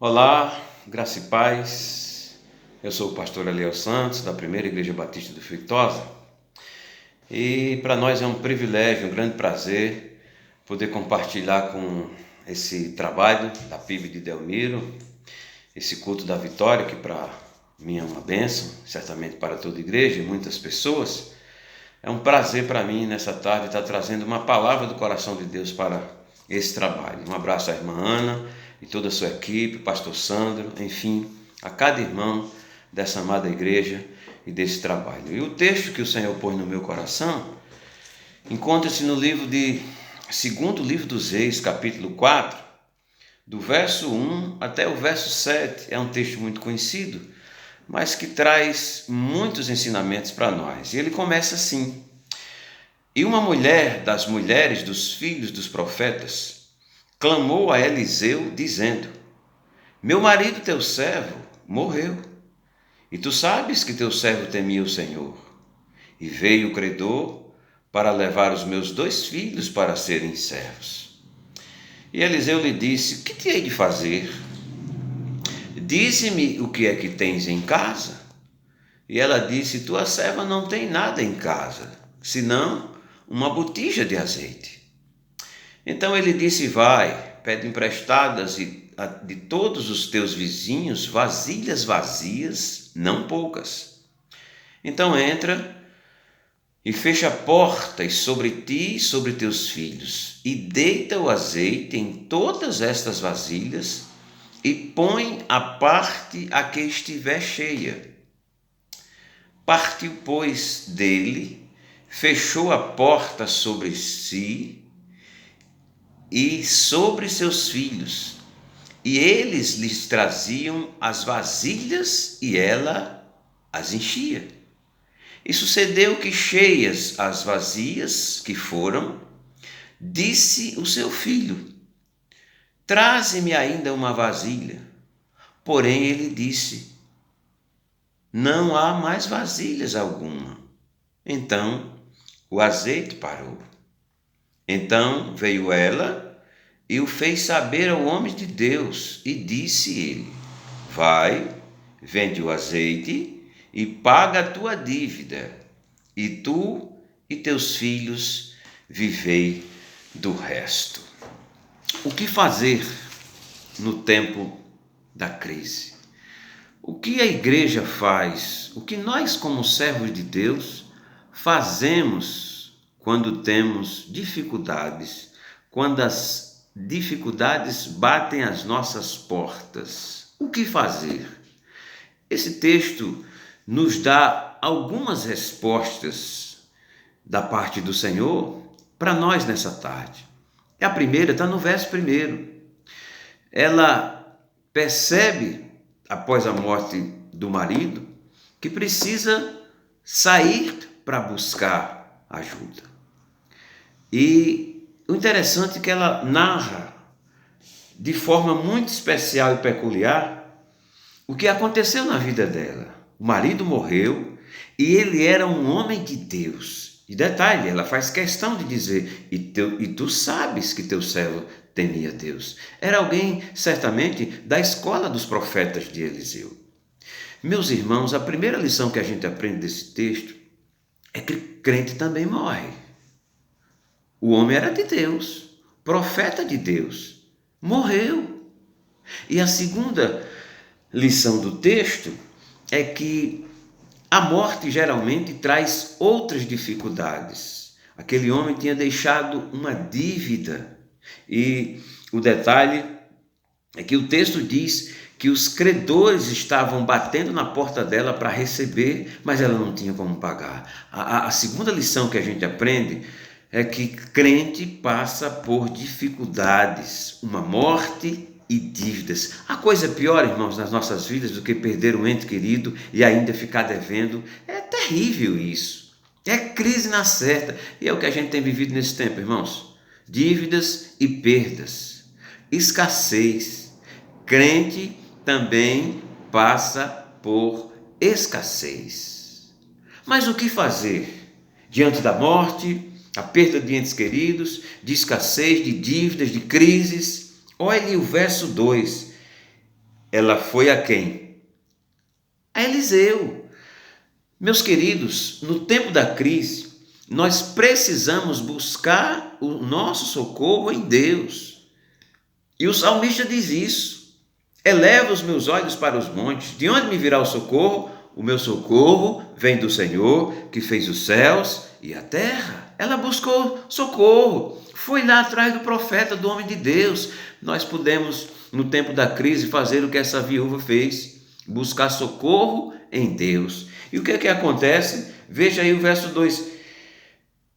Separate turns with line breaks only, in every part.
Olá, graça e paz. Eu sou o pastor Eliel Santos, da Primeira Igreja Batista do Feitosa, e para nós é um privilégio, um grande prazer poder compartilhar com esse trabalho da PIB de Delmiro, esse culto da vitória, que para mim é uma bênção, certamente para toda a igreja e muitas pessoas. É um prazer para mim nessa tarde estar trazendo uma palavra do coração de Deus para esse trabalho. Um abraço à irmã Ana e toda a sua equipe, pastor Sandro, enfim, a cada irmão dessa amada igreja e desse trabalho. E o texto que o Senhor pôs no meu coração encontra-se no segundo livro dos Reis, capítulo 4, do verso 1 até o verso 7. É um texto muito conhecido, mas que traz muitos ensinamentos para nós. E ele começa assim: E uma mulher das mulheres dos filhos dos profetas clamou a Eliseu, dizendo: Meu marido, teu servo, morreu, e tu sabes que teu servo temia o Senhor. E veio o credor para levar os meus 2 filhos para serem servos. E Eliseu lhe disse: Que te hei de fazer? Dize-me o que é que tens em casa. E ela disse: Tua serva não tem nada em casa, senão uma botija de azeite. Então ele disse: Vai, pede emprestadas de todos os teus vizinhos vasilhas vazias, não poucas. Então entra e fecha a porta e sobre ti e sobre teus filhos, e deita o azeite em todas estas vasilhas, e põe a parte a que estiver cheia. Partiu, pois, dele, fechou a porta sobre si e sobre seus filhos, e eles lhes traziam as vasilhas e ela as enchia. E sucedeu que, cheias as vasilhas que foram, disse o seu filho: Traze-me ainda uma vasilha. Porém ele disse: Não há mais vasilhas alguma. Então o azeite parou. Então veio ela e o fez saber ao homem de Deus, e disse ele: Vai, vende o azeite e paga a tua dívida, e tu e teus filhos vivei do resto. O que fazer no tempo da crise? O que a igreja faz? O que nós, como servos de Deus, fazemos quando temos dificuldades, quando as dificuldades batem às nossas portas? O que fazer? Esse texto nos dá algumas respostas da parte do Senhor para nós nessa tarde. A primeira está no verso 1. Ela percebe, após a morte do marido, que precisa sair para buscar ajuda. E o interessante é que ela narra de forma muito especial e peculiar o que aconteceu na vida dela. O marido morreu e ele era um homem de Deus. E detalhe, ela faz questão de dizer: e tu sabes que teu servo temia Deus. Era alguém, certamente, da escola dos profetas de Eliseu. Meus irmãos, a primeira lição que a gente aprende desse texto é que crente também morre. O homem era de Deus, profeta de Deus, morreu. E a segunda lição do texto é que a morte geralmente traz outras dificuldades. Aquele homem tinha deixado uma dívida, e o detalhe é que o texto diz que os credores estavam batendo na porta dela para receber, mas ela não tinha como pagar. A segunda lição que a gente aprende é que crente passa por dificuldades, uma morte e dívidas. A coisa pior, irmãos, nas nossas vidas do que perder um ente querido e ainda ficar devendo. É terrível isso. É crise na certa. E é o que a gente tem vivido nesse tempo, irmãos. Dívidas e perdas. Escassez. Crente também passa por escassez. Mas o que fazer diante da morte, a perda de entes queridos, de escassez, de dívidas, de crises? Olhe o verso 2. Ela foi a quem? A Eliseu. Meus queridos, no tempo da crise, nós precisamos buscar o nosso socorro em Deus. E o salmista diz isso: eleva os meus olhos para os montes, de onde me virá o socorro? O meu socorro vem do Senhor, que fez os céus e a terra. Ela buscou socorro, foi lá atrás do profeta, do homem de Deus. Nós podemos, no tempo da crise, fazer o que essa viúva fez: buscar socorro em Deus. E o que é que acontece? Veja aí o verso 2.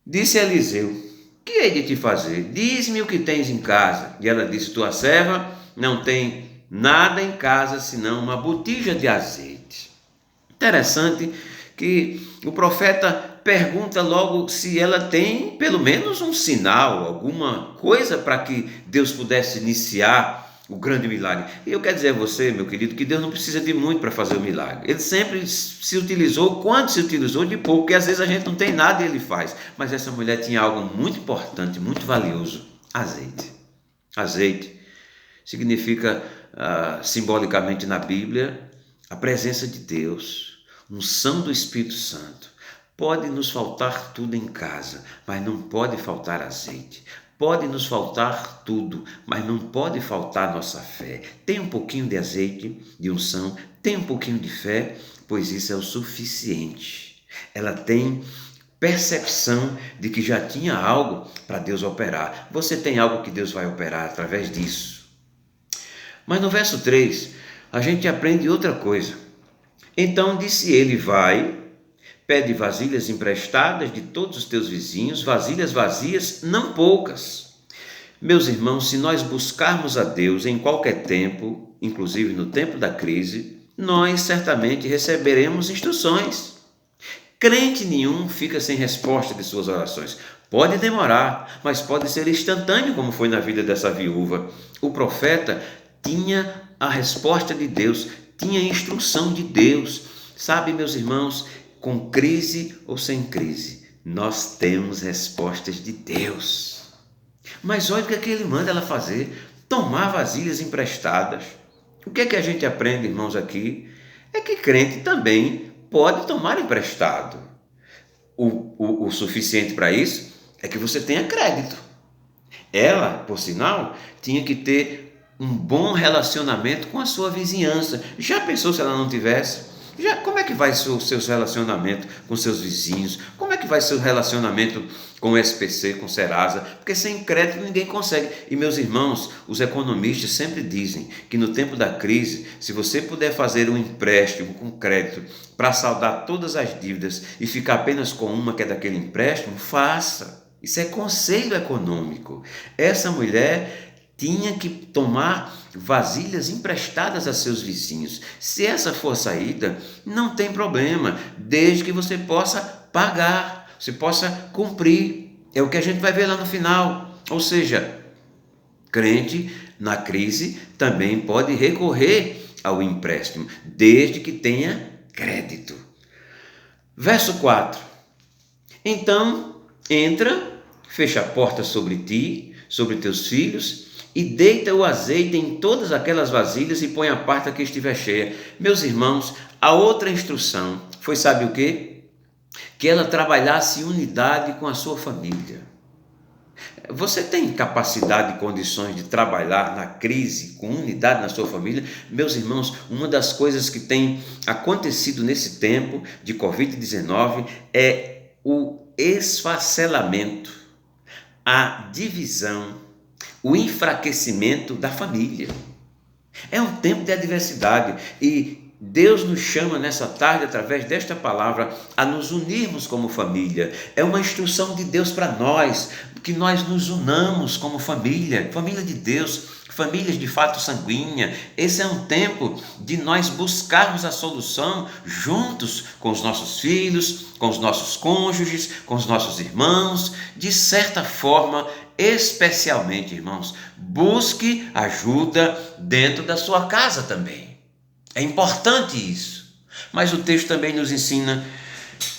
Disse Eliseu: que hei de te fazer? Diz-me o que tens em casa. E ela disse: tua serva não tem nada em casa senão uma botija de azeite. Interessante que o profeta pergunta logo se ela tem pelo menos um sinal, alguma coisa para que Deus pudesse iniciar o grande milagre. E eu quero dizer a você, meu querido, que Deus não precisa de muito para fazer o milagre. Ele sempre se utilizou, quando se utilizou, de pouco, porque às vezes a gente não tem nada e ele faz. Mas essa mulher tinha algo muito importante, muito valioso: azeite. Azeite significa, simbolicamente na Bíblia, a presença de Deus, unção do Espírito Santo. Pode nos faltar tudo em casa, mas não pode faltar azeite. Pode nos faltar tudo, mas não pode faltar nossa fé. Tem um pouquinho de azeite, de unção, tem um pouquinho de fé, pois isso é o suficiente. Ela tem percepção de que já tinha algo para Deus operar. Você tem algo que Deus vai operar através disso. Mas no verso 3, a gente aprende outra coisa. Então disse ele: vai, pede vasilhas emprestadas de todos os teus vizinhos, vasilhas vazias, não poucas. Meus irmãos, se nós buscarmos a Deus em qualquer tempo, inclusive no tempo da crise, nós certamente receberemos instruções. Crente nenhum fica sem resposta de suas orações. Pode demorar, mas pode ser instantâneo, como foi na vida dessa viúva. O profeta tinha a resposta de Deus, tinha a instrução de Deus. Sabe, meus irmãos, com crise ou sem crise, nós temos respostas de Deus. Mas olha o que é que ele manda ela fazer: tomar vasilhas emprestadas. O que é que a gente aprende, irmãos, aqui? É que crente também pode tomar emprestado. O suficiente para isso é que você tenha crédito. Ela, por sinal, tinha que ter um bom relacionamento com a sua vizinhança. Já pensou se ela não tivesse? Como é que vai ser o seu relacionamento com seus vizinhos? Como é que vai ser o relacionamento com o SPC, com o Serasa? Porque sem crédito ninguém consegue. E meus irmãos, os economistas sempre dizem que no tempo da crise, se você puder fazer um empréstimo com crédito para saldar todas as dívidas e ficar apenas com uma que é daquele empréstimo, faça. Isso é conselho econômico. Essa mulher tinha que tomar vasilhas emprestadas a seus vizinhos. Se essa for a saída, não tem problema, desde que você possa pagar, você possa cumprir. É o que a gente vai ver lá no final. Ou seja, crente na crise também pode recorrer ao empréstimo, desde que tenha crédito. Verso 4. Então, entra, fecha a porta sobre ti, sobre teus filhos, e deita o azeite em todas aquelas vasilhas e põe a parte que estiver cheia. Meus irmãos, a outra instrução foi, sabe o quê? Que ela trabalhasse em unidade com a sua família. Você tem capacidade e condições de trabalhar na crise com unidade na sua família? Meus irmãos, uma das coisas que tem acontecido nesse tempo de Covid-19 é o esfacelamento, a divisão, o enfraquecimento da família. É um tempo de adversidade e Deus nos chama nessa tarde, através desta palavra, a nos unirmos como família. É uma instrução de Deus para nós, que nós nos unamos como família, família de Deus, famílias de fato sanguínea. Esse é um tempo de nós buscarmos a solução juntos com os nossos filhos, com os nossos cônjuges, com os nossos irmãos. De certa forma, especialmente, irmãos, busque ajuda dentro da sua casa também. É importante isso. Mas o texto também nos ensina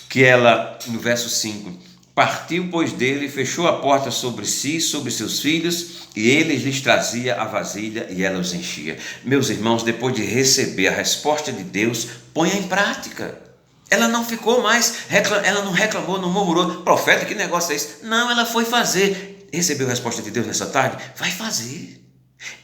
que ela, no verso 5, Partiu, pois, dele, fechou a porta sobre si, sobre seus filhos, e ele lhes trazia a vasilha e ela os enchia. Meus irmãos, depois de receber a resposta de Deus, ponha em prática. Ela não ficou mais, ela não reclamou, não murmurou, profeta, que negócio é esse? Não, ela foi fazer. Recebeu a resposta de Deus nessa tarde? Vai fazer.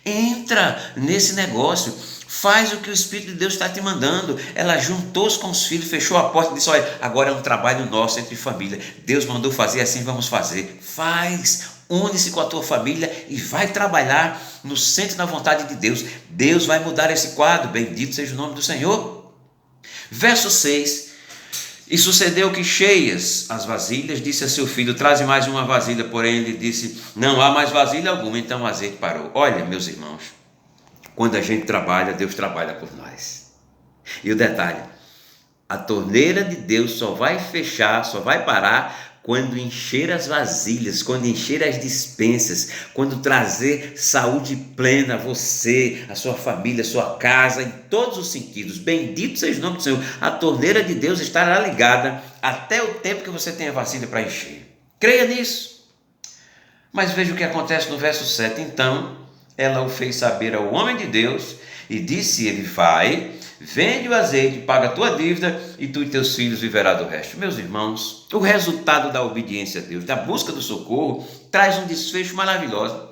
Entra nesse negócio. Faz o que o Espírito de Deus está te mandando. Ela juntou-se com os filhos, fechou a porta e disse: olha, agora é um trabalho nosso entre família. Deus mandou fazer assim, vamos fazer. Faz, une-se com a tua família e vai trabalhar no centro da vontade de Deus. Deus vai mudar esse quadro. Bendito seja o nome do Senhor. Verso 6. E sucedeu que, cheias as vasilhas, disse a seu filho: traze mais uma vasilha. Porém ele disse: não há mais vasilha alguma. Então o azeite parou. Olha, meus irmãos, quando a gente trabalha, Deus trabalha por nós. E o detalhe: a torneira de Deus só vai fechar, só vai parar quando encher as vasilhas, quando encher as dispensas, quando trazer saúde plena a você, a sua família, a sua casa, em todos os sentidos. Bendito seja o nome do Senhor. A torneira de Deus estará ligada até o tempo que você tenha vasilha para encher. Creia nisso. Mas veja o que acontece no verso 7. Então ela o fez saber ao homem de Deus e disse ele: vai, vende o azeite, paga a tua dívida e tu e teus filhos viverá do resto. Meus irmãos, o resultado da obediência a Deus, da busca do socorro, traz um desfecho maravilhoso.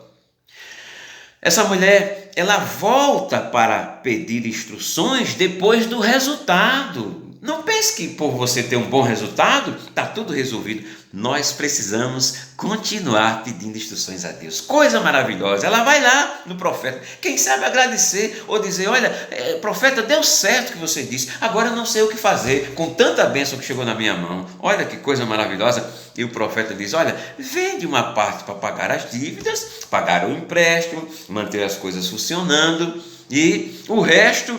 Essa mulher, ela volta para pedir instruções depois do resultado. Não pense que por você ter um bom resultado, está tudo resolvido. Nós precisamos continuar pedindo instruções a Deus. Coisa maravilhosa. Ela vai lá no profeta. Quem sabe agradecer ou dizer: olha, profeta, deu certo o que você disse. Agora eu não sei o que fazer com tanta bênção que chegou na minha mão. Olha que coisa maravilhosa. E o profeta diz: olha, vende uma parte para pagar as dívidas, pagar o empréstimo, manter as coisas funcionando, e o resto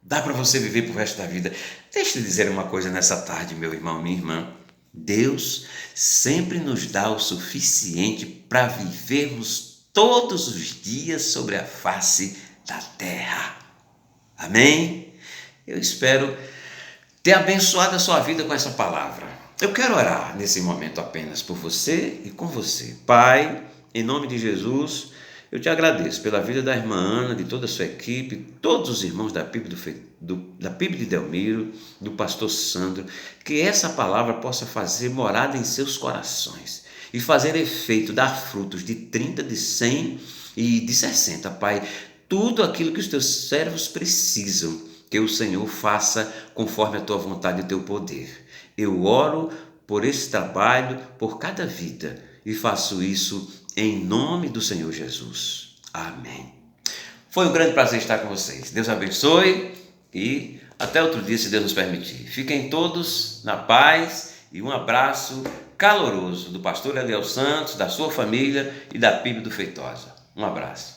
dá para você viver para o resto da vida. Deixa eu dizer uma coisa nessa tarde, meu irmão, minha irmã. Deus sempre nos dá o suficiente para vivermos todos os dias sobre a face da terra. Amém? Eu espero ter abençoado a sua vida com essa palavra. Eu quero orar nesse momento apenas por você e com você. Pai, em nome de Jesus, eu te agradeço pela vida da irmã Ana, de toda a sua equipe, todos os irmãos da PIB de Delmiro, do pastor Sandro, que essa palavra possa fazer morada em seus corações e fazer efeito, dar frutos de 30, de 100 e de 60, Pai. Tudo aquilo que os teus servos precisam, que o Senhor faça conforme a tua vontade e o teu poder. Eu oro por esse trabalho, por cada vida, e faço isso em nome do Senhor Jesus. Amém. Foi um grande prazer estar com vocês. Deus abençoe e até outro dia, se Deus nos permitir. Fiquem todos na paz e um abraço caloroso do pastor Eliel Santos, da sua família e da PIB do Feitosa. Um abraço.